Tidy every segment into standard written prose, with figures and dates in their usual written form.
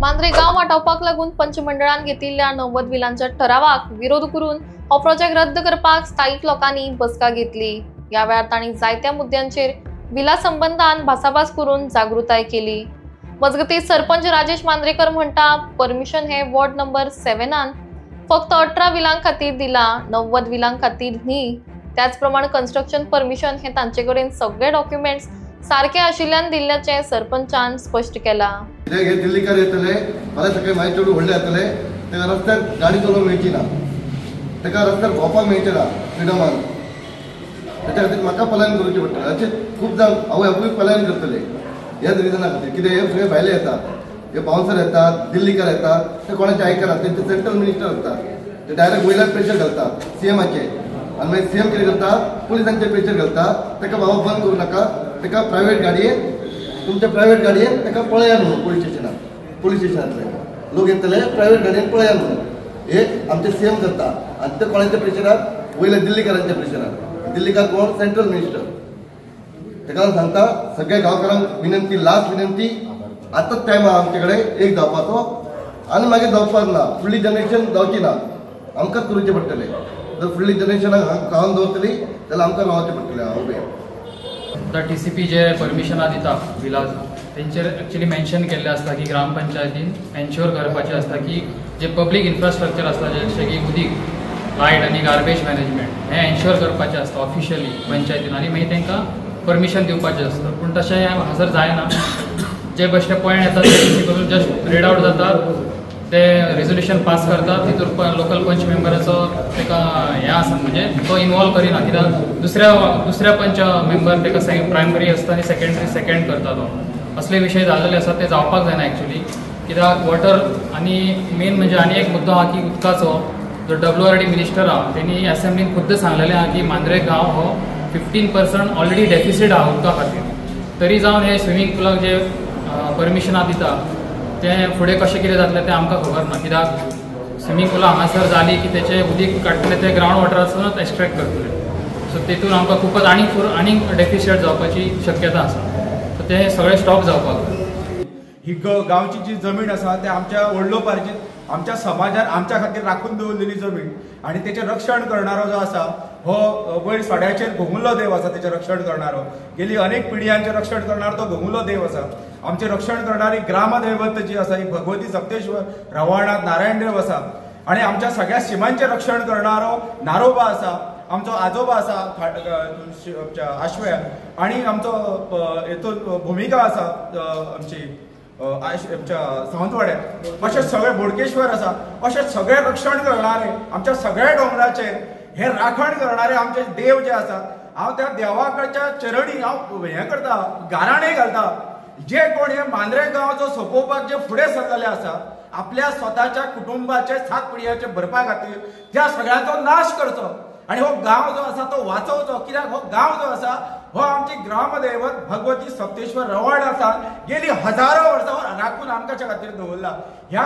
मांद्रे गांव वाटावपाक लागून पंचमंडळान घेतिल्ल्या 90 विलांच्या ठरावाक विरोध करून हो प्रोजेक्ट रद्द करपाक स्थायिक लोकांनी बसका घेतली। या वेळार तांणी जायत्या मुद्द्यांचेर विला संबंधान भासाभास करून जागृताय केली। मजगती सरपंच राजेश मांद्रेकर म्हणटा परमिशन हे वॉर्ड नंबर 7 फक्त 18 विलां खातीर दिला, 90 विलां खातीर न्ही। त्याचप्रमाणे कन्स्ट्रक्शन परमिशन हे तांचेकडेन सगळे डॉक्युमेंट्स सारखे आशिल्ल्यान दिल्ल्याचे सरपंचान स्पष्ट केला। हे दिल्लीकर येतले मला सगळे माहिती चड व्हडले येतले तेका रस्त्यार गाडी चलोवंक मेळची ना, तेका रस्त्यार भोंवपाक मेळचे ना फ्रिडमान। त्याच्या खातीर म्हाका पलायन करचें पडटलें। अशें खूब जाण हांवूय पलायन करतले ह्याच रिजना खातीर। कित्याक हे सगळे भायले येतात, हे बाउन्सर येतात, दिल्लीकर येतात, ते कोणाचे आयकनात, ते सेंट्रल मिनिस्टर असतात, ते डायरेक्ट वयल्यान प्रेशर घालतात सीएमाचे, आनी मागीर सीएम कितें करता पुलिसांचेर प्रेशर घालता, तेका बाबा बंद करूं नाका, तेका प्रायवेट गाडयेन तुमच्या प्रायवेट गाडयेन तेका पळया म्हणून पुलीस स्टेशनांतले लोक येतले प्रायवेट गाडयेन पळया म्हणून हे आमचे सीएम करता। आनी ते कोणाच्या प्रेशरार वयल्या दिल्लीकरांच्या प्रेशरार। दिल्लीकार कोण सेंट्रल मिनिस्टर। तेका सांगता सगळ्या गांवकारांक विनंती, लास्ट विनंती, आतांच टायम आहा आमचे कडेन एक जावपाचो आनी मागीर जावपाक ना, फुडली जनरेशन जावची ना, आमकांच करूचे पडटले। जर फुडली जनरेशनाक खावन दवरतली जाल्यार आमकां रावचे पडटले। हांव उबे आता TCP जे परमिशनां दिता विलाज तेंचेर एक्चुअली मेन्शन केल्लें आसता की ग्रामपंचायतीन एन्श्योर करपाचें आसता की जे पब्लीक इन्फ्रास्ट्रक्चर आसता जशें की उदीक, लायट आनी गार्बेज मॅनेजमेंट हें एन्श्योर करपाचें आसता ऑफिशियली पंचायतीन, आनी मागीर तांकां परमिशन दिवपाचें आसता। पूण तशें हांगासर जायना। जे बेश्टे पॉयंट येतात ते करून जस्ट रेड आउट जातात, ते रेजोल्युशन पास करतात, तितूर लोकल पंच मेंबराचो तेका हें आसा म्हणजे तो इन्वॉल्व करिना, कित्याक दुसऱ्या पंच मेंबर तेका प्रायमरी आसता आनी सेकंडरी सेकंड करता तो। असले विशय जाल्ले आसात ते जावपाक जायना एक्चुअली, कित्याक वॉटर आनी मेन म्हणजे आनी एक मुद्दो आहा की उदकाचो जो WRD मिनिस्टर आहा तेणी असेंब्लीन खुद्द सांगलेलें आहा की मांद्रे गांव हो 15% ऑलरेडी डेफिसीट आहा उदका खातीर। तरी जावन हे स्विमींग पुलाक जे परमिशनां दिता ते फुडें कशें कितें जातलें तें आमकां खबर ना, कित्याक स्विमींग पुलां हांगासर जाली की तेचे उदीक काडटले ते ग्रावंड वॉटरासूनच एक्सट्रॅक्ट करतले। सो तेतून आमकां खूबच आनीक डेफिसीट जावपाची शक्यता आसा। सो ते सगळें स्टॉप जावपाक जाय। ही गांवची जी जमीन आसा ते आमच्या वडलोपार्जीत आमच्या समाजान आमच्या खातीर राखून दवरलेली जमीन, आनी तेचें रक्षण करणारो जो आसा हो वयर सड्याचेर घुमुलो देव आसा। तेचें रक्षण करणारो गेली अनेक पिढयांचें रक्षण करणारो तो घुमुलो देव आसा। आमचें रक्षण करणारी ग्रामदैवत जी आसा ही भगवती सप्तेश्वर रवाळनाथ नारायण देव आसा, आनी आमच्या सगळ्या सिमांचें रक्षण करणारो नारोबा आसा, आमचो आजोबा आसा आश्व्या, आनी आमचो हेतून भुमिका आसा आमची सावंतवाड्यात, अशें सगळे बोडकेश्वर आसा। अशें सगळे रक्षण करणारे आमच्या सगळ्या डोंगराचेर हे राखण करणारे आमचे देव जे आसात, हांव त्या देवाकडच्या चरणी हांव हें करता, गाराणें घालता। जे कोण हे मांद्रे गांवचो सोंपोवपाक जे फुडें सरलेले आसा, आपल्या स्वताच्या कुटुंबाचे 7 पिढयांचे भरपा खातीर त्या सगळ्यांचो नाश करचो आनी हो गांव जो आसा तो वाचोवचो। कित्याक हो गांव जो आसा हो आमची ग्रामदैवत भगवती सप्तेश्वर रवाळनाथान गेली हजारो वर्सां राखून आमच्या खातीर दवरला। ह्या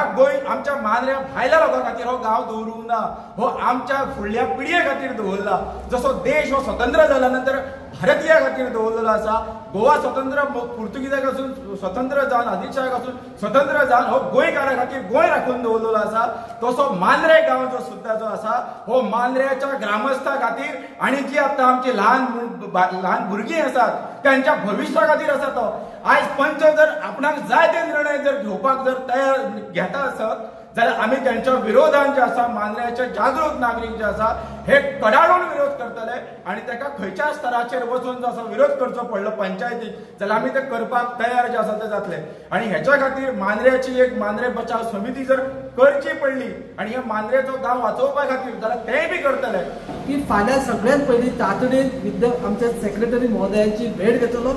आमच्या मांद्रे भायल्या लोकां खातीर हो गांव दवरूंक ना, हो आमच्या फुडल्या पिढये खातीर दवरला। जसो देश हो स्वतंत्र जाल्या नंतर भारतीय खातीर दवरलेलो आसा। गोवा स्वतंत्र पुर्तुगीजाक पासून स्वतंत्र जावन आदिलशाहाक पासून स्वतंत्र जावन हो गोंयकारा खातीर गोंय राखून दवरलेलो आसा। तसो मांद्रे गांव जो सुद्दां जो आसा हो मांद्रेच्या ग्रामस्थां खातीर आनी जी आतां आमची ल्हान भुरगीं आसात त्यांच्या भविश्या खातीर आसा तो। आयज पंच जर आपणाक जाय ते निर्णय जर घेवपाक जर तयार घेता आसत जाल्यार आमी त्यांच्या विरोधान जे आसा मांद्रेचे जागृत नागरीक जे आसा हे कडाडून विरोध करतले, आनी ताका खंयच्या स्तराचेर वचून जो आसा विरोध करचो पडलो पंचायतीक जाल्यार आमी ते करपाक तयार जे आसा ते जातले। आनी हेच्या खातीर मांद्रेची एक मांद्रे बचाव समिती जर करची पडली आनी हे मांद्रेचो गांव वाचोवपा खातीर जाल्यार तेय बी करतले। की फाल्यां सगळ्यांत पयलीं तातडीन आमच्या सेक्रेटरी महोदयांची भेट घेतलो,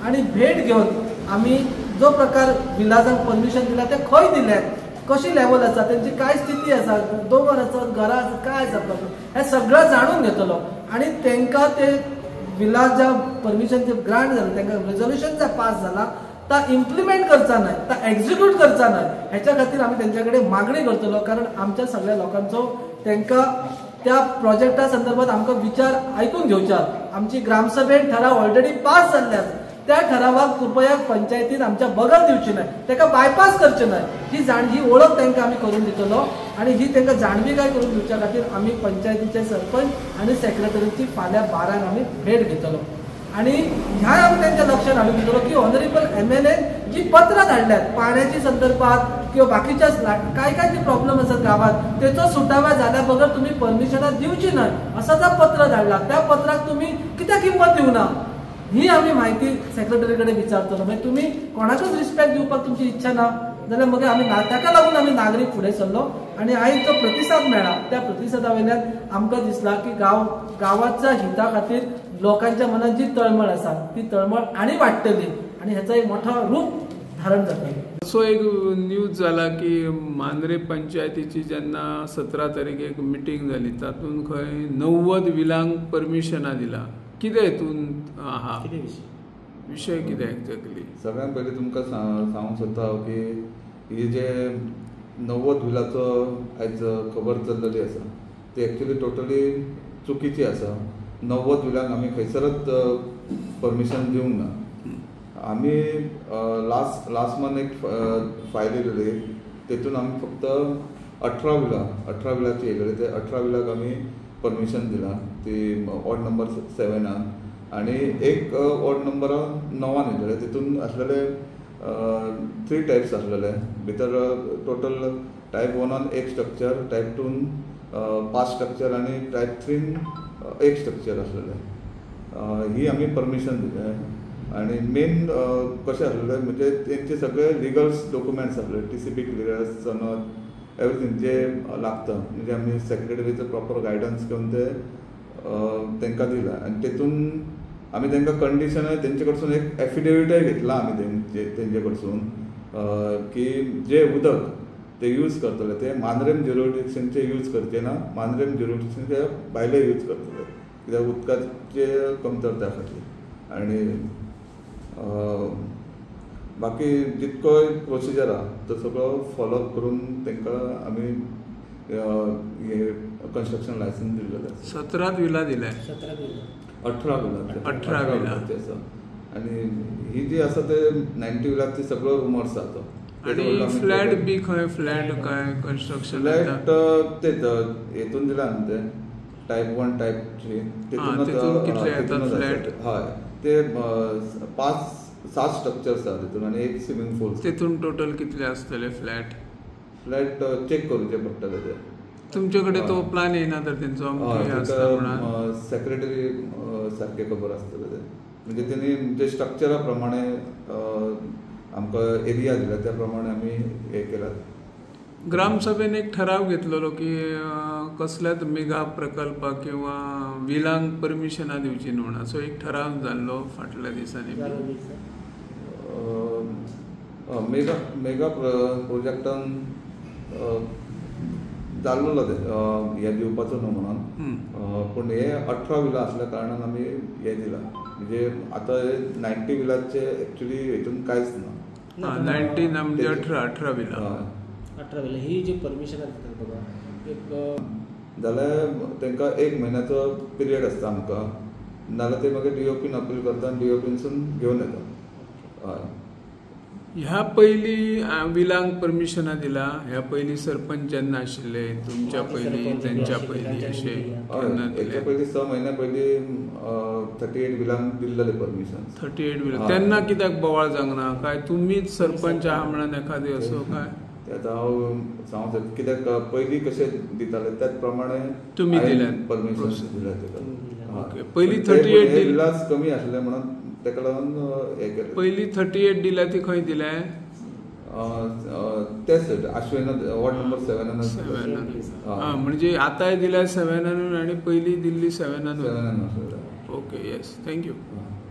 आनी भेट घेवन आमी जो प्रकार विलाजांक परमिशन दिला ते खंय दिल्यात, कशी लेवल आसा, त्यांची काय स्थिती आसा, दोंगर आसत, घरां आसत, काय आसा हें सगळं जाणून घेतलो। आनी तांकां ते विलाज ज्या परमिशन ग्रांट जालें तांकां रेजोल्युशन जे पास जाला ता इम्प्लिमेंट करचा न्हय, ता एक्झिक्यूट करचा न्हय, हेच्या खातीर आमी तेंच्या कडेन मागणी करतलो। कारण आमच्या सगळ्या लोकांचो तांकां त्या प्रोजेक्टा संदर्भात आमकां विचार आयकून घेवच्यात. आमची ग्रामसभेत ठराव ऑलरेडी पास जाल्ल्यात. त्या ठरावाक कृपया पंचायतीन आमच्या बगल दिवची नाही, ताका बायपास करचे नाही. ही ओळख तांकां आमी करून दितलो आणि ही तांकां जाणविकाय करून दिवच्या खातीर आमी पंचायतीचे सरपंच आणि सेक्रेटरीची फाल्यां 12 आमी भेट घेतलो. आणि ह्या आमी तांच्या लक्षात हाडून दितलो की ऑनरेबल MLA जी पत्रां धाडल्यात पाण्याची संदर्भात किंवा बाकीच्या काय काय जे प्रॉब्लेम असतात गावात त्याचो सुटाव्या झाल्या बगर तुम्ही परमिशनां दिवची नाही असं जर पत्र धाडला त्या पत्राक तुम्ही कित्याक किंमत दिवना ही आम्ही माहिती सेक्रेटरी कडे विचारतलो. म्हणजे तुम्ही कोणाकच रिस्पेक्ट दिवपाक तुमची इच्छा ना जाल्यार मग आम्ही ताका लागून आम्ही नागरीक फुडें सरलो आणि आयज जो प्रतिसाद मेळ्ळा त्या प्रतिसादा वयल्यान आमकां दिसला की गावाच्या हिता खातीर लोकांच्या मनात जी तळमळ आसा ती तळमळ आणि वाडटली आणि ह्याचा एक मोठा रूप धारण जातले. असो एक न्यूज जाला की मांद्रे पंचायतीची जेन्ना 17 तारखेक मिटींग जाली तातूंत खंय 90 विलांक परमिशनां दिला. कितें हितून आहा विशय कितें एक्झॅक्टली? सगळ्यात पयलीं तुमकां सांगूंक सोदता की ही जे 90 विलाचो आयज खबर चल्लेली आसा ती एक्चुली टोटली चुकीची आसा. 90 विलांक आमी खंयसरच परमिशन दिवंक ना. आमी लास्ट मंथ एक फायल येयलेली तेतून आमी फक्त 18 विलाची येयलेली ते 18 विलाक आमी परमिशन दिला ती वॉर्ड नंबर 7 आणि एक वॉर्ड नंबर 9 येयलेले तितून आसलेले 3 टायप्स आसलेले भितर टोटल टायप 1 एक स्ट्रक्चर, टायप 2 5 स्ट्रक्चर आणि टायप 3 एक स्ट्रक्चर आसलेले. ही आमी परमिशन दिले आणि मेन कशें आसलेले म्हणजे तेंचे सगळे लिगल्स डॉक्युमेंट्स आसले TCP क्लियरन्स सनद एवरीथींग जे लागता म्हणजे आमी सेक्रेटरीचो प्रॉपर गायडन्स घेवन ते तांकां दिला आणि तेतून आमी तांकां कंडिशन तेंचे कडसून एक एफिडेविटय घेतला आमी तेंचे कडसून की जे उदक ते यूज करतले ते मांद्रेम ज्युरिडिक्शनचे यूज करचे ना, मांद्रेम ज्युरिडिक्शनचे भायले यूज करतले कित्याक उदकाचे कमतरता खातीर. आणि बाकी जितको प्रोसिजर आहा तो सगळो फॉलोअप करून तांकां आमी हे कन्स्ट्रक्शन लायसन्स दिल्लेले. 17 विला दिले 18 विलाचे आसा आणि ही जी आसा ते 90 विलाची सगळो रुमर्स जाता. आणि फ्लॅट बी खंय फ्लॅट काय कन्स्ट्रक्शन फ्लॅट तेच हेतून दिला न्हू ते टायप 1 टायप 3 तेतून कितले येतात फ्लॅट? हय ते 5-7 स्ट्रक्चर्स आसा तितून आणि एक स्विमींग पूल. तितून टोटल कितले आसतले फ्लॅट चेक करूचे पडटले ते. तुमचे कडेन तो प्लान येना तर तेंचो सेक्रेटरी सारखे खबर आसतले ते म्हणजे तेणी जे स्ट्रक्चरा प्रमाणे आमकां एरिया दिला त्या प्रमाणे आमी हे केला. ग्रामसभेन एक ठराव घेतलेलो की कसल्याच मेगा प्रकल्पाक किंवा विलांक परमिशनां दिवची न्हू म्हणून असो एक ठराव जाल्लो फाटल्या दिसांनी. मेगा प्रोजेक्टान जाल्लो ते हे दिवपाचो न्हू म्हणून पूण हे 18 विला आसल्या कारणान आमी हे दिला म्हणजे आतां 90 विलाचे एक्चुली हेतून कांयच ना. 90 म्हणजे 18 विला 18 विला ही जी परमिशन दितात बघा एक जाल्यार तांकां 1 म्हयन्याचो पिरियड आसता आमकां नाल्यार ते मागीर DOPन अपील करता आनी DOPनसून घेवन येता. हय ह्या पयलीं विलांक परमिशनां दिला ह्या पयलीं सरपंच जेन्ना आशिल्ले तुमच्या पयलीं तेंच्या पयलीं अशें हेच्या पयलीं 6 म्हयन्या पयलीं 38 विलांक दिल्लेले परमिशन. 38 विलांक तेन्ना कित्याक बोवाळ जावंक काय तुमीच सरपंच आहा म्हणून एखादी असो काय? आतां हांव सांगूंक कित्याक पयलीं कशें दिताले त्याच प्रमाणे तुमी दिल्यात परमिशन दिलें ताका. पयलीं 38 विलास कमी आसले म्हणून ताका लागून हे केलें. पयलीं 38 दिल्या ती खंय दिले? तेच आश्वेन वॉर्ड नंबर 7 म्हणजे आतांय दिल्या 7 आणि पयलीं दिल्ली 7. Okay yes thank you.